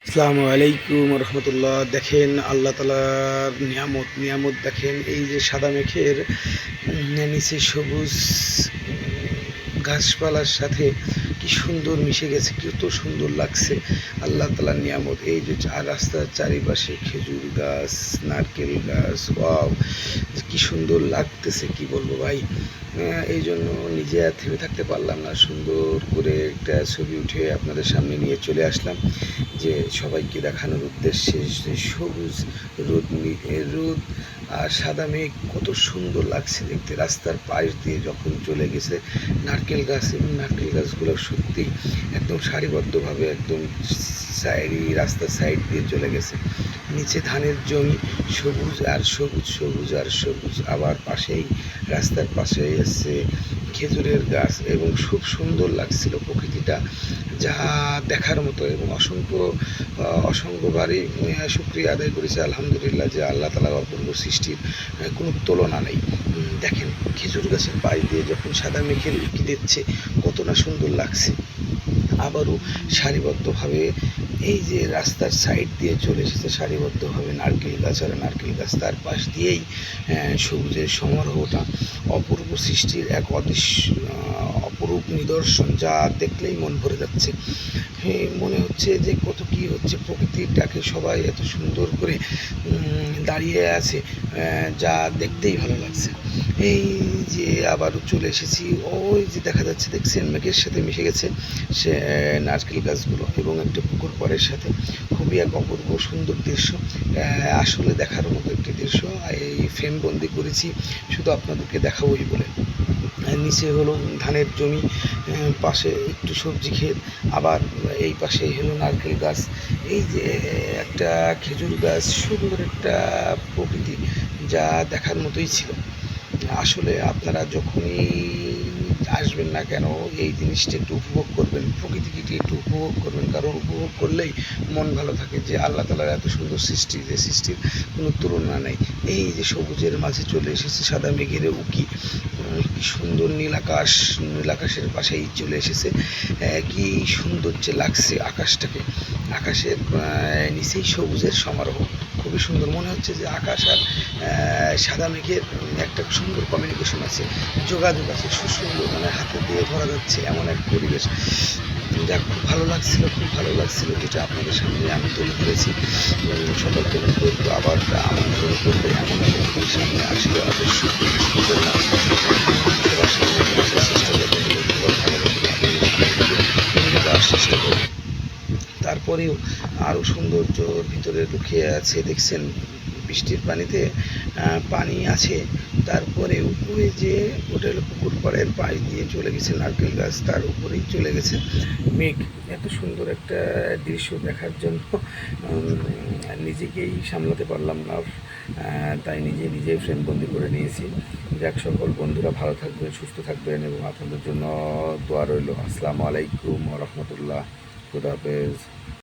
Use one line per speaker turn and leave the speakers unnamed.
আসসালামু আলাইকুম রহমতুল্লাহ। দেখেন আল্লাহ তালার নিয়ামত দেখেন। এই যে সাদা মেঘের নিচে সবুজ ঘাসপালার সাথে কি সুন্দর মিশে গেছে, কত সুন্দর লাগছে আল্লাহ তালার নিয়ামত। এই যে রাস্তার চারিপাশে খেজুর গাছ, নারকেল গাছ, ওয়াও কি সুন্দর লাগতেছে, কি বলবো ভাই। এই জন্য নিজে আর থেমে থাকতে পারলাম না, সুন্দর করে একটা ছবি উঠে আপনাদের সামনে নিয়ে চলে আসলাম, যে সবাইকে দেখানোর উদ্দেশ্যে যে সবুজ রোদ আর সাদা মেঘ কত সুন্দর লাগছে দেখতে। রাস্তার পাশ দিয়ে যখন চলে গেছে নারকেল গাছ, এবং নারকেল গাছগুলো সত্যি একদম সারিবদ্ধভাবে একদম রাস্তার সাইড দিয়ে চলে গেছে। নিচে ধানের জমি, সবুজ আর সবুজ, সবুজ আর সবুজ। আবার পাশেই রাস্তার পাশেই এসছে খেজুরের গাছ, এবং খুব সুন্দর লাগছিল প্রকৃতিটা, যা দেখার মতো। এবং অসংখ্যবারই শুক্রিয়া আদায় করেছে আলহামদুলিল্লাহ, যে আল্লাহ তালার অপূর্ব সৃষ্টির কোনো তুলনা নেই। দেখেন খেজুর গাছের পাশ দিয়ে যখন সাদা মেঘের উঁকি দিচ্ছে কত না সুন্দর লাগছে। আবারও সারিবদ্ধভাবে এই যে রাস্তার সাইড দিয়ে চলে এসেছে সারিবদ্ধভাবে নারকেল গাছ, আর নারকেল গাছ তার পাশ দিয়েই সবুজের সমারোহটা অপূর্ব সৃষ্টির এক অপরূপ নিদর্শন, যা দেখলেই মন ভরে যাচ্ছে। মনে হচ্ছে যে কত কি হচ্ছে, প্রকৃতিটাকে সবাই এত সুন্দর করে দাঁড়িয়ে আছে, যা দেখতেই ভালো লাগছে। এই যে আবারও চলে এসেছি, ওই যে দেখা যাচ্ছে দেখছেন মেঘের সাথে মিশে গেছে সে নারকেল গাছগুলো, এবং একটা পুকুর পাড়ের সাথে খুবই এক অপূর্ব সুন্দর দৃশ্য, আসলে দেখার মতো একটি দৃশ্য। এই ফ্রেম বন্দি করেছি শুধু আপনাদেরকে দেখাবোই বলে। নিচে হলো ধানের জমি, পাশে একটু সবজি ক্ষেত, আবার এই পাশে হলো নারকেল গাছ, এই যে একটা খেজুর গাছ, সুন্দর একটা প্রকৃতি, যা দেখার মতোই ছিল। আসলে আপনারা যখনই আসবেন না কেন এই জিনিসটা একটু উপভোগ করবেন, প্রকৃতিকে একটু উপভোগ করবেন, কারণ উপভোগ করলেই মন ভালো থাকে। যে আল্লাহ তালার এত সুন্দর সৃষ্টি, যে সৃষ্টির কোনো তুলনা নেই। এই যে সবুজের মাঝে চলে এসেছে সাদা মেঘের উকি, কি সুন্দর নীল আকাশের পাশেই চলে এসেছে, কি সুন্দর যে লাগছে আকাশটাকে। আকাশের নিচেই সবুজের সমারোহ, খুবই সুন্দর মনে হচ্ছে যে আকাশ আর সাদা মেঘের একটা সুন্দর কমিউনিকেশন আছে, যোগাযোগ আছে, সুন্দর, মানে হাতে দিয়ে ধরা যাচ্ছে এমন এক পরিবেশ, যা খুব ভালো লাগছিল, খুব ভালো লাগছিল, যেটা আপনাদের সামনে আমি তুলে ধরেছি। সকলকে করবো আবার আমন্ত্রণ করবো এমন এক সামনে আসলে অবশ্যই করবেন না, সবার সামনে আসার চেষ্টা করবেন, চেষ্টা করবেন। তারপরেও আরও সৌন্দর্যর ভিতরে লুকিয়ে আছে, দেখছেন বৃষ্টির পানিতে পানি আছে, তারপরেও ওই যে ওটা হলো পুকুর পাড়ের পাশ দিয়ে চলে গেছে নারকেল গাছ, তার উপরেই চলে গেছে মেঘ। এত সুন্দর একটা দৃশ্য দেখার জন্য নিজেকেই সামলাতে পারলাম না, তাই নিজেই ফ্রেমবন্দি করে নিয়েছি। যাক, সকল বন্ধুরা ভালো থাকবেন, সুস্থ থাকবেন, এবং আপনাদের জন্য দোয়া রইল। আসসালামু আলাইকুম ওয়া রাহমাতুল্লাহ। খুদা হাফেজ।